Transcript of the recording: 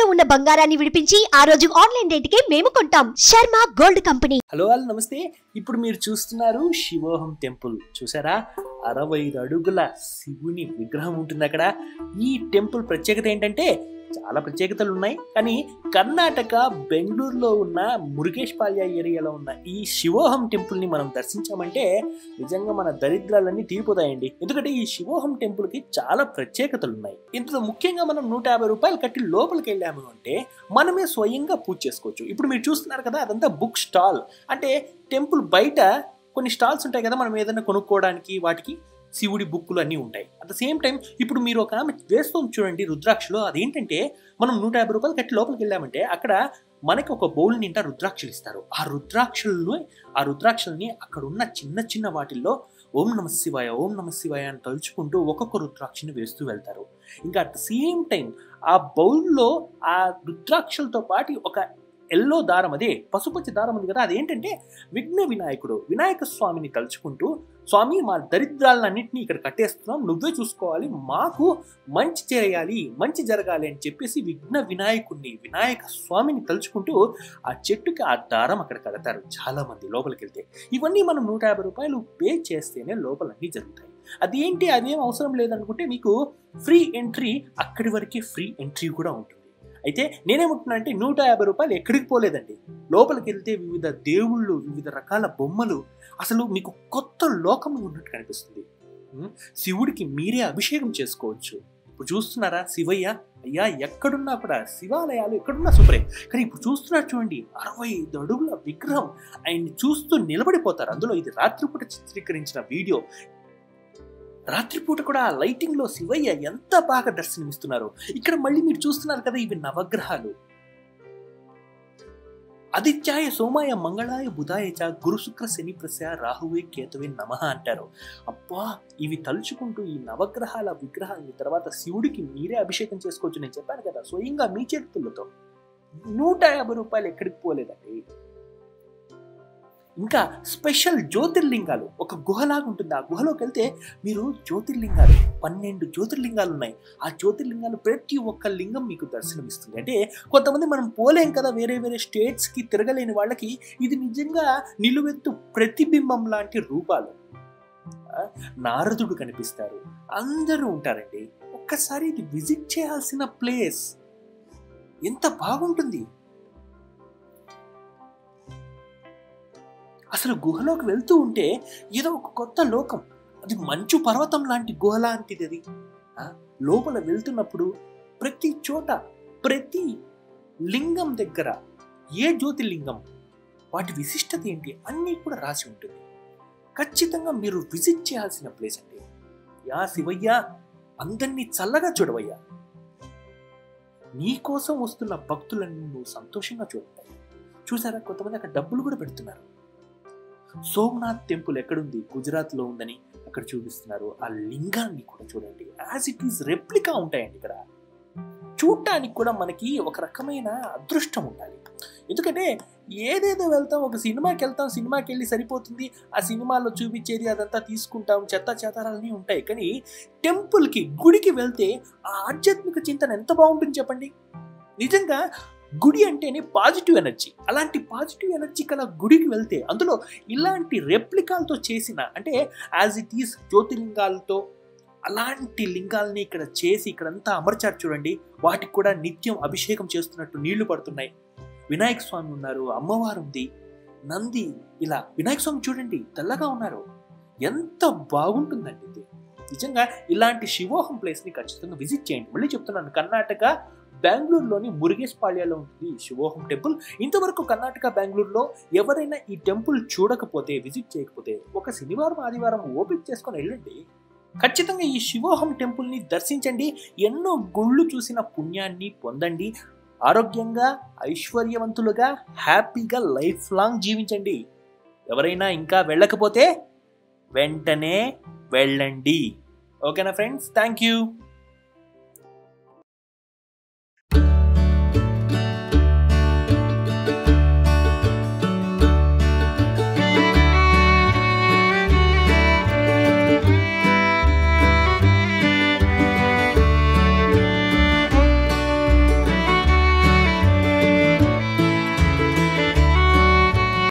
తాకట్టులో ఉన్న బంగారాన్ని విడిపించి ఆ రోజు ఆన్లైన్ రేటుకే మేము కొంటాం. Sharma gold company. Hello all నమస్తే. ఇప్పుడు మీరు చూస్తున్నారు శివోహం టెంపుల్. చూసారా, 65 అడుగుల శివుని విగ్రహం ఉంటుంది అక్కడ. ఈ టెంపుల్ ప్రత్యేకత ఏంటంటే చాలా ప్రత్యేకతలు ఉన్నాయి. కానీ కర్ణాటక బెంగళూరులో ఉన్న మురుగేష్పాల్య ఏరియాలో ఉన్న ఈ శివోహం టెంపుల్ని మనం దర్శించామంటే నిజంగా మన దరిద్రాలన్నీ తీరిపోతాయండి. ఎందుకంటే ఈ శివోహం టెంపుల్కి చాలా ప్రత్యేకతలు ఉన్నాయి. ఇందులో ముఖ్యంగా మనం 150 రూపాయలు కట్టి లోపలికి వెళ్ళాము అంటే మనమే స్వయంగా పూజ చేసుకోవచ్చు. ఇప్పుడు మీరు చూస్తున్నారు కదా, అదంతా బుక్ స్టాల్. అంటే టెంపుల్ బయట కొన్ని స్టాల్స్ ఉంటాయి కదా, మనం ఏదైనా కొనుక్కోవడానికి వాటికి శివుడి బుక్కులు అన్నీ ఉంటాయి. అట్ ద సేమ్ టైం ఇప్పుడు మీరు ఒక ఆమె వేస్తుంది చూడండి రుద్రాక్షలు. అదేంటంటే మనం 150 రూపాయలు కట్టి లోపలికి వెళ్ళామంటే అక్కడ మనకి ఒక బౌల్ నిండా రుద్రాక్షలు ఇస్తారు. ఆ రుద్రాక్షల్ని అక్కడ ఉన్న చిన్న చిన్న వాటిల్లో ఓం నమ శివాయ ఓం నమ శివాయ అని తలుచుకుంటూ ఒక్కొక్క రుద్రాక్షని వేస్తూ వెళ్తారు. ఇంకా అట్ ద సేమ్ టైం ఆ బౌల్లో ఆ రుద్రాక్షలతో పాటు ఒక ఎల్లో దారం, అదే పసుపచ్చ దారం ఉంది కదా, అదేంటంటే విఘ్న వినాయకుడు, వినాయక స్వామిని తలుచుకుంటూ, స్వామి మా దరిద్రాలన్నింటినీ ఇక్కడ కట్టేస్తున్నాం, నువ్వే చూసుకోవాలి, మాకు మంచి చేయాలి, మంచి జరగాలి అని చెప్పేసి విఘ్న వినాయకుడిని, వినాయక స్వామిని తలుచుకుంటూ ఆ చెట్టుకి ఆ దారం అక్కడ కడతారు చాలా మంది లోపలికి వెళ్తే. ఇవన్నీ మనం 150 రూపాయలు పే చేస్తేనే లోపలన్నీ జరుగుతాయి. అదేంటి, అదేం అవసరం లేదనుకుంటే మీకు ఫ్రీ ఎంట్రీ, అక్కడి వరకే ఫ్రీ ఎంట్రీ కూడా ఉంటుంది. అయితే నేనేమంటున్నా అంటే 150 రూపాయలు ఎక్కడికి పోలేదండి. లోపలికి వెళ్తే వివిధ దేవుళ్ళు, వివిధ రకాల బొమ్మలు, అసలు మీకు కొత్త లోకం ఉన్నట్టు కనిపిస్తుంది. శివుడికి మీరే అభిషేకం చేసుకోవచ్చు. ఇప్పుడు చూస్తున్నారా, శివయ్య అయ్యా ఎక్కడున్నా కూడా, శివాలయాలు ఎక్కడున్నా సూపరే. కానీ ఇప్పుడు చూస్తున్నారు చూడండి, 65 అడుగుల విగ్రహం. ఆయన్ని చూస్తూ నిలబడిపోతారు. అందులో ఇది రాత్రిపూట చిత్రీకరించిన వీడియో. రాత్రిపూట కూడా ఆ లైటింగ్ లో శివయ్య ఎంత బాగా దర్శనమిస్తున్నారు. ఇక్కడ మళ్ళీ మీరు చూస్తున్నారు కదా, ఇవి నవగ్రహాలు. ఆదిత్యాయ సోమాయ మంగళాయ బుధాయ చ గురు శుక్ర శని ప్రసయ రాహువే కేతువే నమః అంటారు. అబ్బా, ఇవి తలుచుకుంటూ ఈ నవగ్రహాల విగ్రహాన్ని తర్వాత శివుడికి మీరే అభిషేకం చేసుకోవచ్చు. నేను చెప్పాను కదా, స్వయంగా మీ చేతులతో. 150 రూపాయలు ఎక్కడికి పోలేదండి. ఇంకా స్పెషల్ జ్యోతిర్లింగాలు, ఒక గుహలాగా ఉంటుంది. ఆ గుహలోకి వెళ్తే మీరు జ్యోతిర్లింగాలు, 12 జ్యోతిర్లింగాలు ఉన్నాయి. ఆ జ్యోతిర్లింగాలు ప్రతి ఒక్క లింగం మీకు దర్శనమిస్తుంది. అంటే కొంతమంది మనం పోలేం కదా, వేరే వేరే స్టేట్స్కి తిరగలేని వాళ్ళకి ఇది నిజంగా నిలువెత్తు ప్రతిబింబం లాంటి రూపాలు. నారదుడు కనిపిస్తారు, అందరూ ఉంటారండి. ఒక్కసారి ఇది విజిట్ చేయాల్సిన ప్లేస్. ఎంత బాగుంటుంది. అసలు గుహలోకి వెళ్తూ ఉంటే ఏదో ఒక కొత్త లోకం. అది మంచు పర్వతం లాంటి గుహ లాంటిది. అది లోపల వెళ్తున్నప్పుడు ప్రతి చోట, ప్రతి లింగం దగ్గర ఏ జ్యోతిర్లింగం, వాటి విశిష్టత ఏంటి అన్నీ కూడా రాసి ఉంటుంది. ఖచ్చితంగా మీరు విజిట్ చేయాల్సిన ప్లేస్ అండి. యా శివయ్య, అందరినీ చల్లగా చూడవయ్యా, నీ కోసం వస్తున్న భక్తులను నువ్వు సంతోషంగా చూడతాయి. చూసారా, కొంతమంది అక్కడ డబ్బులు కూడా పెడుతున్నారు. సోమనాథ్ టెంపుల్ ఎక్కడుంది, గుజరాత్ లో ఉందని అక్కడ చూపిస్తున్నారు. ఆ లింగాన్ని కూడా చూడండి, యాజ్ ఇట్ ఈస్ రెప్లికా ఉంటాయండి. ఇక్కడ చూడటానికి కూడా మనకి ఒక రకమైన అదృష్టం ఉండాలి. ఎందుకంటే ఏదేదో వెళ్తాం, ఒక సినిమాకి వెళ్తాం, సినిమాకి వెళ్ళి సరిపోతుంది, ఆ సినిమాలో చూపించేది అదంతా తీసుకుంటాం, చెత్త చెతారాలన్నీ ఉంటాయి. కానీ టెంపుల్కి, గుడికి వెళ్తే ఆ ఆధ్యాత్మిక చింతన ఎంత బాగుంటుంది చెప్పండి. నిజంగా గుడి అంటేనే పాజిటివ్ ఎనర్జీ. అలాంటి పాజిటివ్ ఎనర్జీ కల గుడికి వెళ్తే అందులో ఇలాంటి రెప్లికాలతో చేసిన, అంటే యాజ్ ఇట్ ఈస్ జ్యోతిర్లింగాలతో అలాంటి లింగాలని ఇక్కడ చేసి ఇక్కడంతా అమర్చారు చూడండి. వాటికి కూడా నిత్యం అభిషేకం చేస్తున్నట్టు నీళ్లు పడుతున్నాయి. వినాయక స్వామి ఉన్నారు, అమ్మవారు ఉంది, నంది, ఇలా వినాయక స్వామి చూడండి తెల్లగా ఉన్నారు. ఎంత బాగుంటుందండి ఇది. నిజంగా ఇలాంటి శివోహం ప్లేస్ని ఖచ్చితంగా విజిట్ చేయండి. మళ్ళీ చెప్తున్నాను, కర్ణాటక బెంగళూరులోని మురుగేష్పాళ్యలో ఉంటుంది శివోహం టెంపుల్. ఇంతవరకు కర్ణాటక బెంగళూరులో ఎవరైనా ఈ టెంపుల్ చూడకపోతే, విజిట్ చేయకపోతే ఒక శనివారం ఆదివారం ఓపిక చేసుకొని వెళ్ళండి. ఖచ్చితంగా ఈ శివోహం టెంపుల్ని దర్శించండి. ఎన్నో గుళ్ళు చూసిన పుణ్యాన్ని పొందండి. ఆరోగ్యంగా, ఐశ్వర్యవంతులుగా, హ్యాపీగా లైఫ్ లాంగ్ జీవించండి. ఎవరైనా ఇంకా వెళ్ళకపోతే వెంటనే వెళ్ళండి. ఓకేనా ఫ్రెండ్స్, థ్యాంక్ యూ.